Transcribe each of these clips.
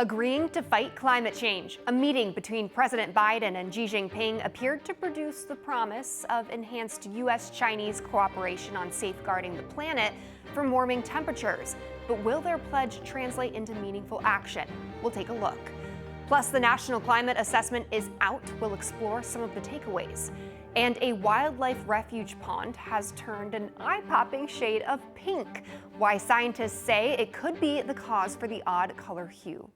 Agreeing to fight climate change, a meeting between President Biden and Xi Jinping appeared to produce the promise of enhanced U.S.-Chinese cooperation on safeguarding the planet from warming temperatures. But will their pledge translate into meaningful action? We'll take a look. Plus, the National Climate Assessment is out. We'll explore some of the takeaways. And a wildlife refuge pond has turned an eye-popping shade of pink. Why scientists say it could be the cause for the odd color hue.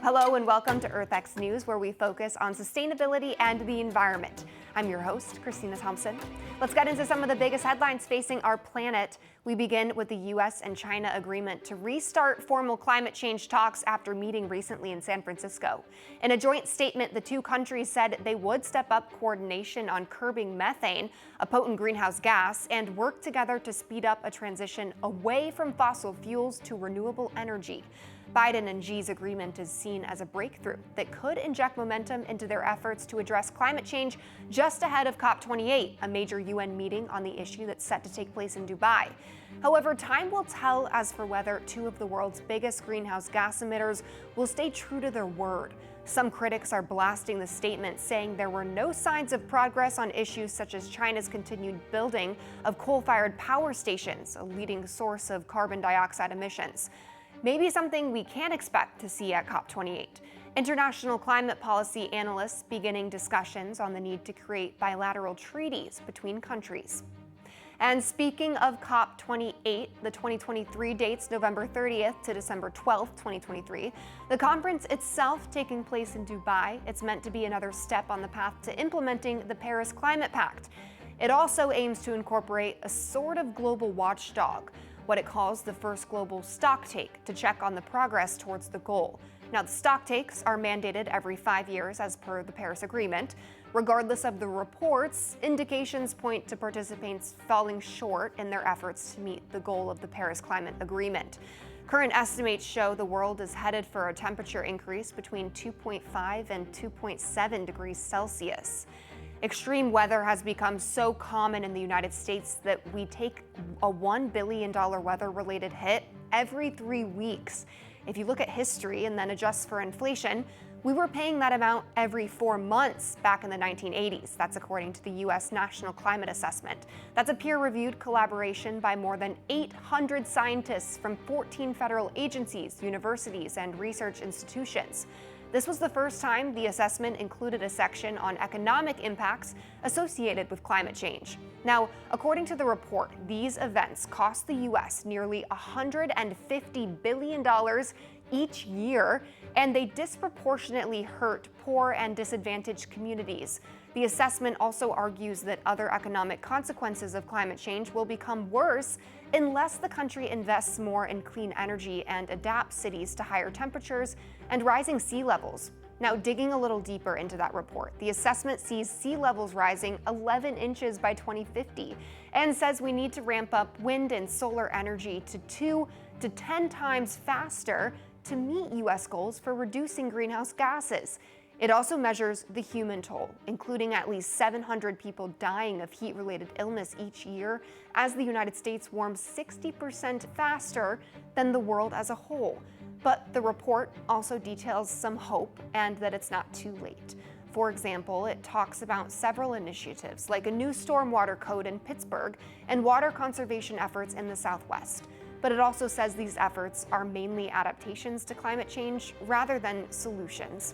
Hello and welcome to EarthxNews, where we focus on sustainability and the environment. I'm your host, Christina Thompson. Let's get into some of the biggest headlines facing our planet. We begin with the U.S. and China agreement to restart formal climate change talks after meeting recently in San Francisco. In a joint statement, the two countries said they would step up coordination on curbing methane, a potent greenhouse gas, and work together to speed up a transition away from fossil fuels to renewable energy. Biden and Xi's agreement is seen as a breakthrough that could inject momentum into their efforts to address climate change just ahead of COP28, a major UN meeting on the issue that's set to take place in Dubai. However, time will tell as for whether two of the world's biggest greenhouse gas emitters will stay true to their word. Some critics are blasting the statement, saying there were no signs of progress on issues such as China's continued building of coal-fired power stations, a leading source of carbon dioxide emissions. Maybe something we can't expect to see at COP28. International climate policy analysts beginning discussions on the need to create bilateral treaties between countries. And speaking of COP28, the 2023 dates November 30th to December 12th, 2023. The conference itself taking place in Dubai. It's meant to be another step on the path to implementing the Paris Climate Pact. It also aims to incorporate a sort of global watchdog, what it calls the first global stocktake, to check on the progress towards the goal. Now, the stocktakes are mandated every 5 years as per the Paris Agreement. Regardless of the reports, indications point to participants falling short in their efforts to meet the goal of the Paris Climate Agreement. Current estimates show the world is headed for a temperature increase between 2.5 and 2.7 degrees Celsius. Extreme weather has become so common in the United States that we take a $1 billion weather-related hit every 3 weeks. If you look at history and then adjust for inflation, we were paying that amount every 4 months back in the 1980s. That's according to the U.S. National Climate Assessment. That's a peer-reviewed collaboration by more than 800 scientists from 14 federal agencies, universities, and research institutions. This was the first time the assessment included a section on economic impacts associated with climate change. Now, according to the report, these events cost the U.S. nearly $150 billion each year, and they disproportionately hurt poor and disadvantaged communities. The assessment also argues that other economic consequences of climate change will become worse unless the country invests more in clean energy and adapts cities to higher temperatures and rising sea levels. Now, digging a little deeper into that report, the assessment sees sea levels rising 11 inches by 2050 and says we need to ramp up wind and solar energy to 2 to 10 times faster to meet U.S. goals for reducing greenhouse gases. It also measures the human toll, including at least 700 people dying of heat-related illness each year as the United States warms 60% faster than the world as a whole. But the report also details some hope and that it's not too late. For example, it talks about several initiatives like a new stormwater code in Pittsburgh and water conservation efforts in the Southwest. But it also says these efforts are mainly adaptations to climate change rather than solutions.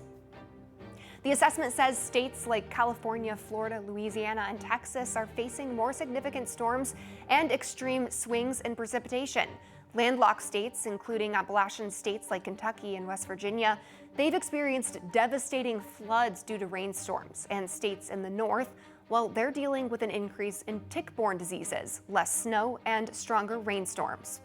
The assessment says states like California, Florida, Louisiana, and Texas are facing more significant storms and extreme swings in precipitation. Landlocked states, including Appalachian states like Kentucky and West Virginia, they've experienced devastating floods due to rainstorms, and states in the north, well, they're dealing with an increase in tick-borne diseases, less snow, and stronger rainstorms.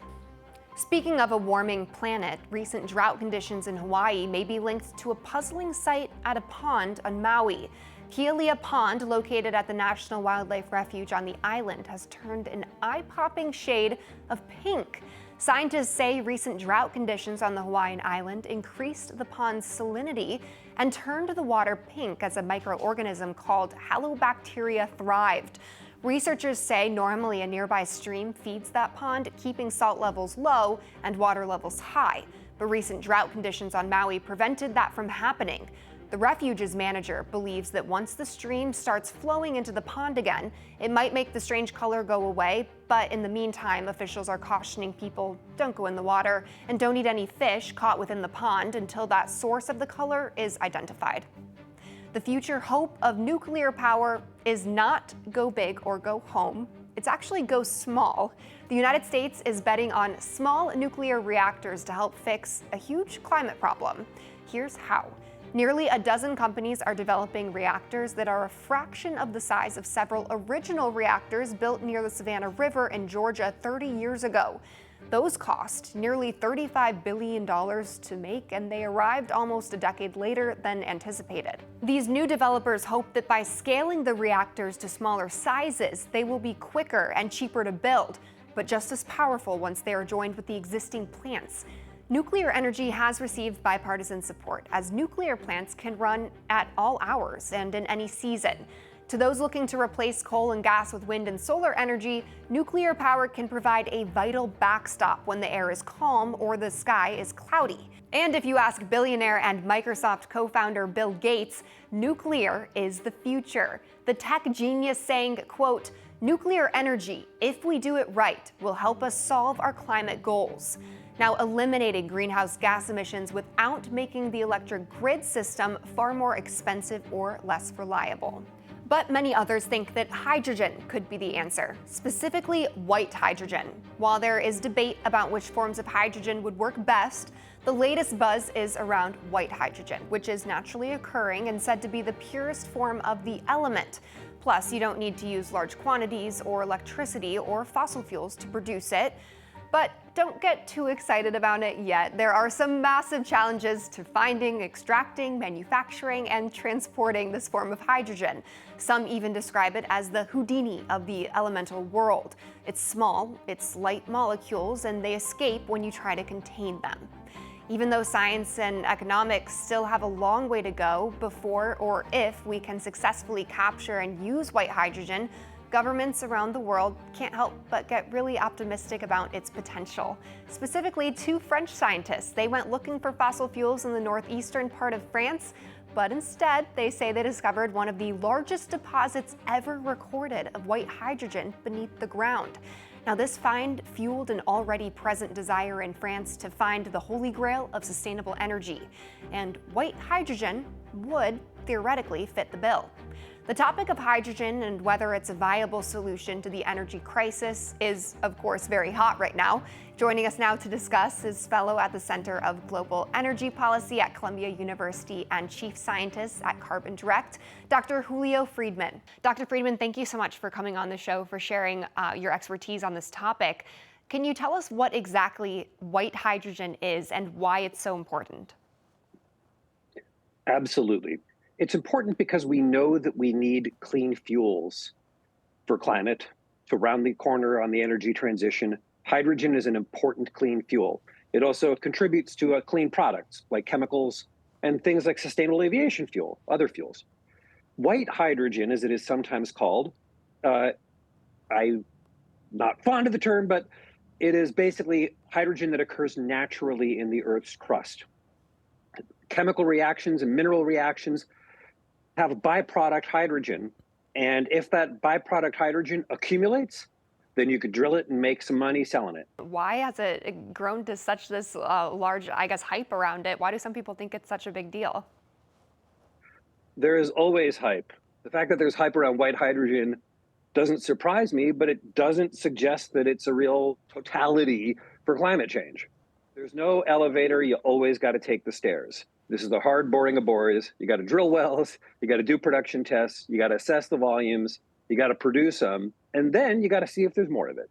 Speaking of a warming planet, recent drought conditions in Hawaii may be linked to a puzzling sight at a pond on Maui. Kealia Pond, located at the National Wildlife Refuge on the island, has turned an eye-popping shade of pink. Scientists say recent drought conditions on the Hawaiian island increased the pond's salinity and turned the water pink as a microorganism called Halobacteria thrived. Researchers say normally a nearby stream feeds that pond, keeping salt levels low and water levels high. But recent drought conditions on Maui prevented that from happening. The refuge's manager believes that once the stream starts flowing into the pond again, it might make the strange color go away. But in the meantime, officials are cautioning people don't go in the water and don't eat any fish caught within the pond until that source of the color is identified. The future hope of nuclear power is not go big or go home. It's actually go small. The United States is betting on small nuclear reactors to help fix a huge climate problem. Here's how. Nearly a dozen companies are developing reactors that are a fraction of the size of several original reactors built near the Savannah River in Georgia 30 years ago. Those cost nearly $35 billion to make, and they arrived almost a decade later than anticipated. These new developers hope that by scaling the reactors to smaller sizes, they will be quicker and cheaper to build, but just as powerful once they are joined with the existing plants. Nuclear energy has received bipartisan support, as nuclear plants can run at all hours and in any season. To those looking to replace coal and gas with wind and solar energy, nuclear power can provide a vital backstop when the air is calm or the sky is cloudy. And if you ask billionaire and Microsoft co-founder Bill Gates, nuclear is the future. The tech genius saying, quote, "Nuclear energy, if we do it right, will help us solve our climate goals." Now, eliminating greenhouse gas emissions without making the electric grid system far more expensive or less reliable. But many others think that hydrogen could be the answer, specifically white hydrogen. While there is debate about which forms of hydrogen would work best, the latest buzz is around white hydrogen, which is naturally occurring and said to be the purest form of the element. Plus, you don't need to use large quantities or electricity or fossil fuels to produce it. But don't get too excited about it yet. There are some massive challenges to finding, extracting, manufacturing, and transporting this form of hydrogen. Some even describe it as the Houdini of the elemental world. It's small, it's light molecules, and they escape when you try to contain them. Even though science and economics still have a long way to go before or if we can successfully capture and use white hydrogen, governments around the world can't help but get really optimistic about its potential. Specifically, two French scientists, they went looking for fossil fuels in the northeastern part of France, but instead they say they discovered one of the largest deposits ever recorded of white hydrogen beneath the ground. Now, this find fueled an already present desire in France to find the holy grail of sustainable energy, and white hydrogen would theoretically fit the bill. The topic of hydrogen and whether it's a viable solution to the energy crisis is, of course, very hot right now. Joining us now to discuss is fellow at the Center of Global Energy Policy at Columbia University and chief scientist at Carbon Direct, Dr. Julio Friedman. Dr. Friedman, thank you so much for coming on the show, for sharing your expertise on this topic. Can you tell us what exactly white hydrogen is and why it's so important? Absolutely. It's important because we know that we need clean fuels for climate to round the corner on the energy transition. Hydrogen is an important clean fuel. It also contributes to clean products like chemicals and things like sustainable aviation fuel, other fuels. White hydrogen, as it is sometimes called, I'm not fond of the term, but it is basically hydrogen that occurs naturally in the Earth's crust. Chemical reactions and mineral reactions have a byproduct hydrogen, and if that byproduct hydrogen accumulates, then you could drill it and make some money selling it. Why has it grown to such this large, hype around it? Why do some people think it's such a big deal? There is always hype. The fact that there's hype around white hydrogen doesn't surprise me, but it doesn't suggest that it's a real totality for climate change. There's no elevator, you always got to take the stairs. This is the hard, boring of bores. You got to drill wells, you got to do production tests, you got to assess the volumes, you got to produce them, and then you got to see if there's more of it.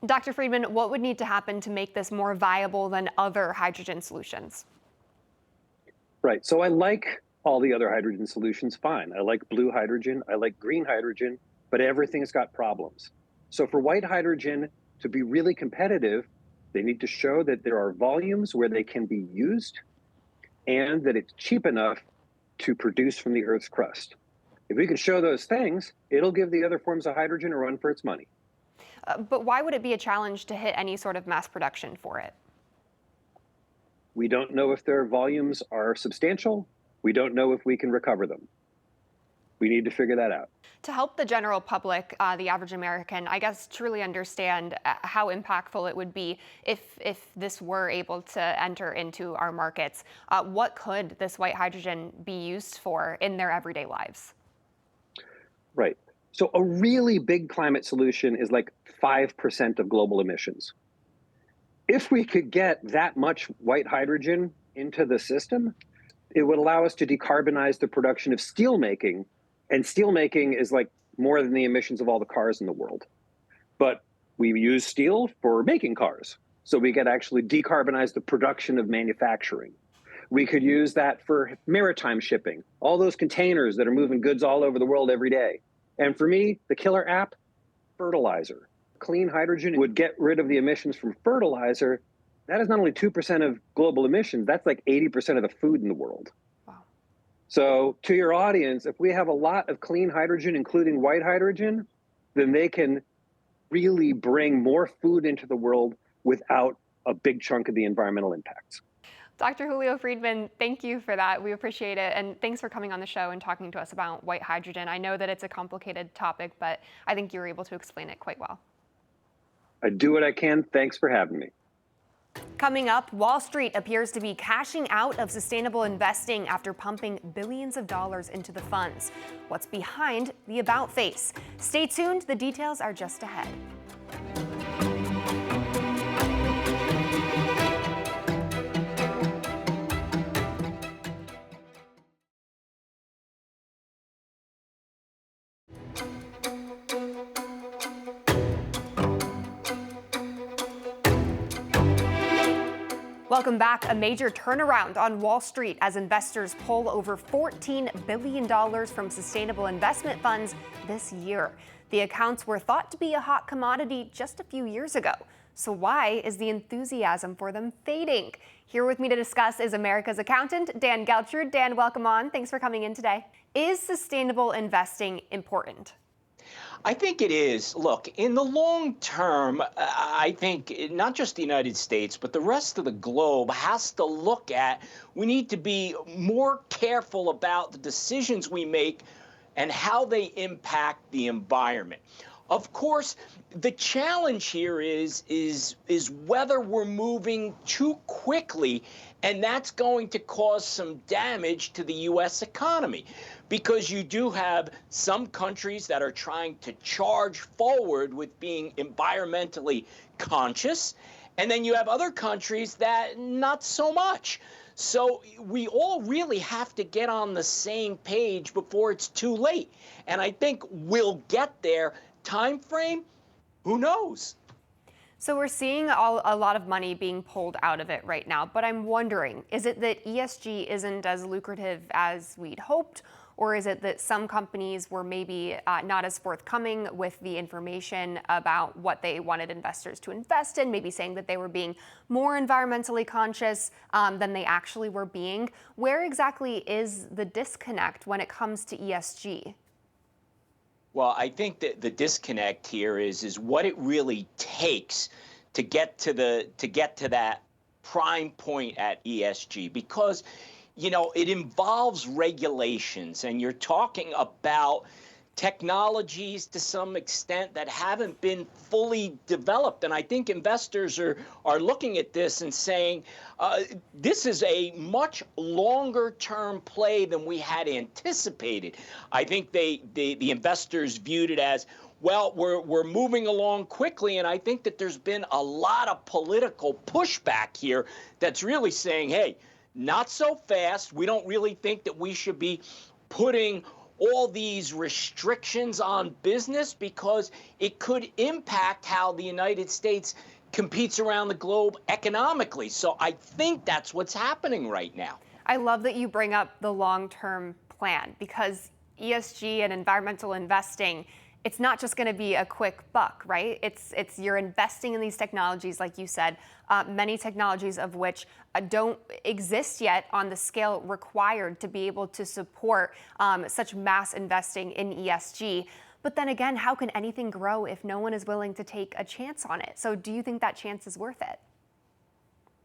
Dr. Friedman, what would need to happen to make this more viable than other hydrogen solutions? Right, so I like all the other hydrogen solutions fine. I like blue hydrogen, I like green hydrogen, but everything's got problems. So for white hydrogen to be really competitive, they need to show that there are volumes where they can be used and that it's cheap enough to produce from the Earth's crust. If we can show those things, it'll give the other forms of hydrogen a run for its money. But why would it be a challenge to hit any sort of mass production for it? We don't know if their volumes are substantial. We don't know if we can recover them. We need to figure that out. To help the general public, the average American, I guess, truly understand how impactful it would be if this were able to enter into our markets, what could this white hydrogen be used for in their everyday lives? Right. So a really big climate solution is like 5% of global emissions. If we could get that much white hydrogen into the system, it would allow us to decarbonize the production of steel making. And steel making is like more than the emissions of all the cars in the world. But we use steel for making cars. So we could actually decarbonize the production of manufacturing. We could use that for maritime shipping, all those containers that are moving goods all over the world every day. And for me, the killer app, fertilizer. Clean hydrogen would get rid of the emissions from fertilizer. That is not only 2% of global emissions, that's like 80% of the food in the world. Wow. So to your audience, if we have a lot of clean hydrogen, including white hydrogen, then they can really bring more food into the world without a big chunk of the environmental impacts. Dr. Julio Friedman, thank you for that. We appreciate it. And thanks for coming on the show and talking to us about white hydrogen. I know that it's a complicated topic, but I think you were able to explain it quite well. I do what I can. Thanks for having me. Coming up, Wall Street appears to be cashing out of sustainable investing after pumping billions of dollars into the funds. What's behind the about face? Stay tuned. The details are just ahead. Welcome back. A major turnaround on Wall Street as investors pull over $14 billion from sustainable investment funds this year. The accounts were thought to be a hot commodity just a few years ago. So why is the enthusiasm for them fading? Here with me to discuss is America's accountant, Dan Geltrude. Dan, welcome on. Thanks for coming in today. Is sustainable investing important? I think it is. Look, in the long term, I think not just the United States, but the rest of the globe has to look at, we need to be more careful about the decisions we make and how they impact the environment. Of course, the challenge here is whether we're moving too quickly, and that's going to cause some damage to the U.S. economy, because you do have some countries that are trying to charge forward with being environmentally conscious, and then you have other countries that not so much. So we all really have to get on the same page before it's too late. And I think we'll get there. Time frame? Who knows? So we're seeing a lot of money being pulled out of it right now, but I'm wondering, is it that ESG isn't as lucrative as we'd hoped, or is it that some companies were maybe not as forthcoming with the information about what they wanted investors to invest in, maybe saying that they were being more environmentally conscious than they actually were being? Where exactly is the disconnect when it comes to ESG? Well, I think that the disconnect here is what it really takes to get to that prime point at ESG, because it involves regulations, and you're talking about technologies to some extent that haven't been fully developed. And I think investors are looking at this and saying, this is a much longer term play than we had anticipated. I think the investors viewed it as, well, we're moving along quickly, and I think that there's been a lot of political pushback here that's really saying, hey, not so fast. We don't really think that we should be putting all these restrictions on business, because it could impact how the United States competes around the globe economically. So I think that's what's happening right now. I love that you bring up the long-term plan, because ESG and environmental investing it's not just going to be a quick buck, right? It's you're investing in these technologies, like you said, many technologies of which don't exist yet on the scale required to be able to support such mass investing in ESG. But then again, how can anything grow if no one is willing to take a chance on it? So do you think that chance is worth it?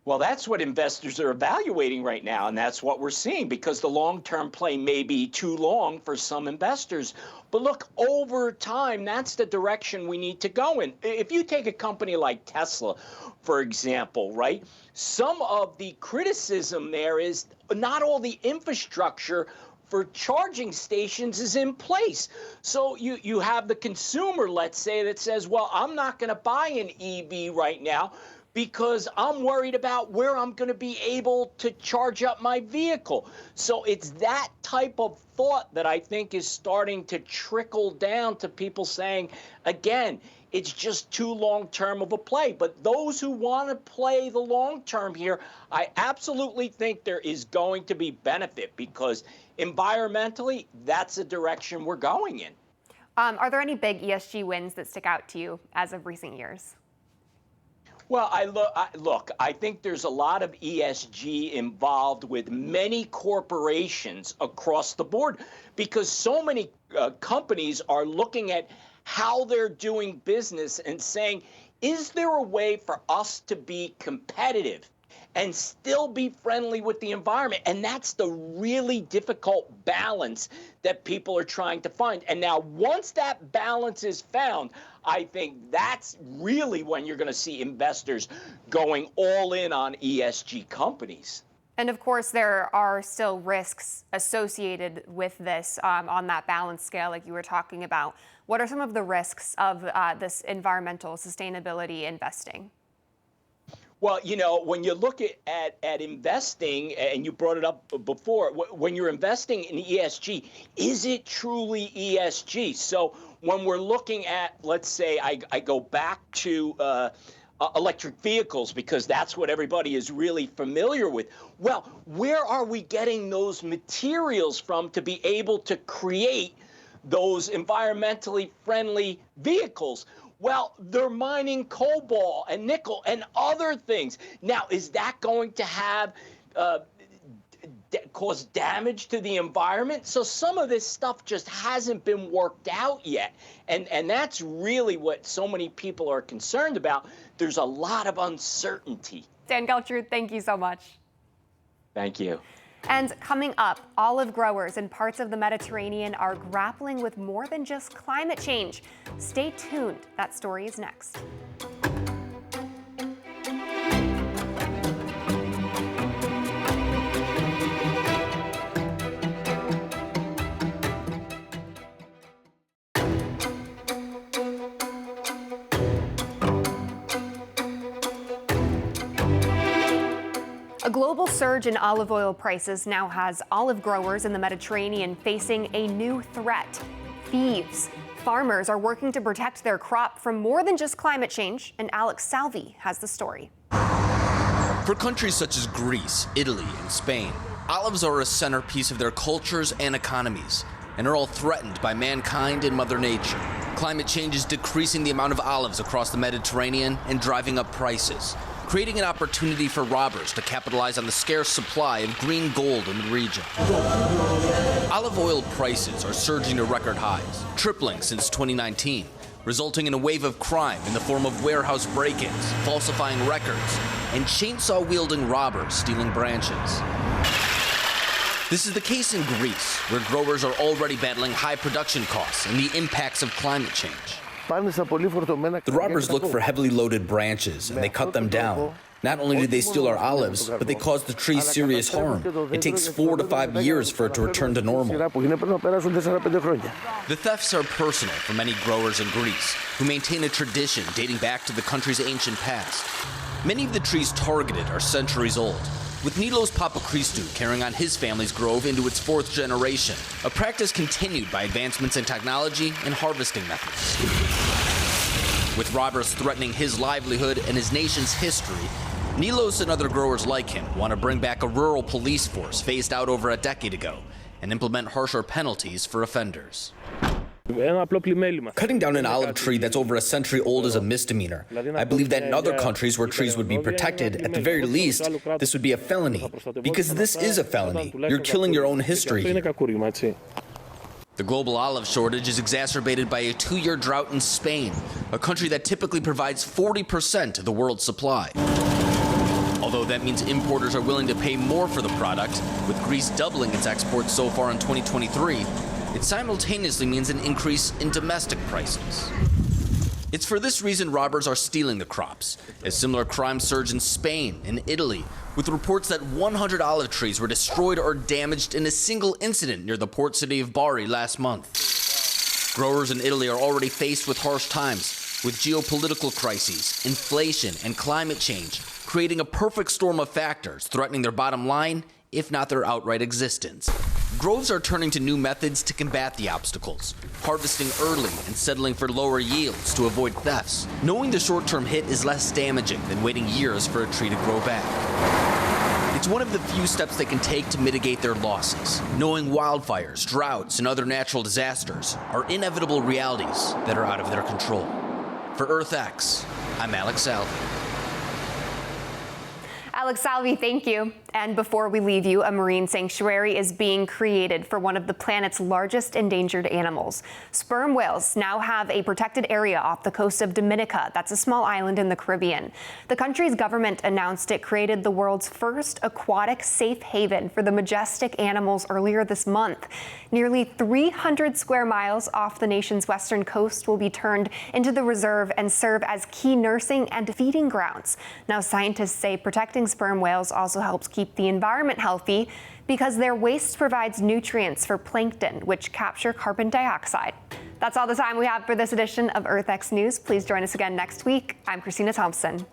Well, that's what investors are evaluating right now, and that's what we're seeing, because the long-term play may be too long for some investors. But look, over time, that's the direction we need to go in. If you take a company like Tesla, for example, right, some of the criticism there is not all the infrastructure for charging stations is in place. So you have the consumer, let's say, that says, well, I'm not going to buy an EV right now because I'm worried about where I'm going to be able to charge up my vehicle. So it's that type of thought that I think is starting to trickle down to people saying, again, it's just too long-term of a play. But those who want to play the long-term here, I absolutely think there is going to be benefit, because environmentally, that's the direction we're going in. Are there any big ESG wins that stick out to you as of recent years? Well, look, I think there's a lot of ESG involved with many corporations across the board, because so many companies are looking at how they're doing business and saying, is there a way for us to be competitive and still be friendly with the environment? And that's the really difficult balance that people are trying to find. And now, once that balance is found, I think that's really when you're going to see investors going all in on ESG companies. And of course, there are still risks associated with this on that balance scale, like you were talking about. What are some of the risks of this environmental sustainability investing? Well, you know, when you look at investing, and you brought it up before, when you're investing in ESG, is it truly ESG? So when we're looking at, let's say, I go back to electric vehicles, because that's what everybody is really familiar with. Well, where are we getting those materials from to be able to create those environmentally friendly vehicles? Well, they're mining cobalt and nickel and other things. Now, is that going to have cause damage to the environment? So some of this stuff just hasn't been worked out yet. And that's really what so many people are concerned about. There's a lot of uncertainty. Dan Geltrude, thank you so much. Thank you. And coming up, olive growers in parts of the Mediterranean are grappling with more than just climate change. Stay tuned. That story is next. A global surge in olive oil prices now has olive growers in the Mediterranean facing a new threat: thieves. Farmers are working to protect their crop from more than just climate change, and Alex Salvi has the story. For countries such as Greece, Italy, and Spain, olives are a centerpiece of their cultures and economies, and are all threatened by mankind and Mother Nature. Climate change is decreasing the amount of olives across the Mediterranean and driving up prices, creating an opportunity for robbers to capitalize on the scarce supply of green gold in the region. Olive oil prices are surging to record highs, tripling since 2019, resulting in a wave of crime in the form of warehouse break-ins, falsifying records, and chainsaw-wielding robbers stealing branches. This is the case in Greece, where growers are already battling high production costs and the impacts of climate change. The robbers look for heavily loaded branches and they cut them down. Not only do they steal our olives, but they cause the tree serious harm. It takes 4 to 5 years for it to return to normal. The thefts are personal for many growers in Greece, who maintain a tradition dating back to the country's ancient past. Many of the trees targeted are centuries old, with Nilos Papachristou carrying on his family's grove into its 4th generation, a practice continued by advancements in technology and harvesting methods. With robbers threatening his livelihood and his nation's history, Nilos and other growers like him want to bring back a rural police force phased out over a decade ago and implement harsher penalties for offenders. Cutting down an olive tree that's over a century old is a misdemeanor. I believe that in other countries where trees would be protected, at the very least, this would be a felony. Because this is a felony. You're killing your own history here. The global olive shortage is exacerbated by a 2-year drought in Spain, a country that typically provides 40% of the world's supply. Although that means importers are willing to pay more for the product, with Greece doubling its exports so far in 2023, it simultaneously means an increase in domestic prices. It's for this reason robbers are stealing the crops, as similar crimes surge in Spain and Italy, with reports that 100 olive trees were destroyed or damaged in a single incident near the port city of Bari last month. Growers in Italy are already faced with harsh times, with geopolitical crises, inflation, and climate change, creating a perfect storm of factors threatening their bottom line, if not their outright existence. Groves are turning to new methods to combat the obstacles, harvesting early and settling for lower yields to avoid thefts, knowing the short-term hit is less damaging than waiting years for a tree to grow back. It's one of the few steps they can take to mitigate their losses, knowing wildfires, droughts, and other natural disasters are inevitable realities that are out of their control. For EarthX, I'm Alex Salvi. Alex Salvi, thank you. And before we leave you, a marine sanctuary is being created for one of the planet's largest endangered animals. Sperm whales now have a protected area off the coast of Dominica. That's a small island in the Caribbean. The country's government announced it created the world's first aquatic safe haven for the majestic animals earlier this month. Nearly 300 square miles off the nation's western coast will be turned into the reserve and serve as key nursing and feeding grounds. Now, scientists say protecting sperm whales also helps keep the environment healthy because their waste provides nutrients for plankton, which capture carbon dioxide. That's all the time we have for this edition of EarthX News. Please join us again next week. I'm Christina Thompson.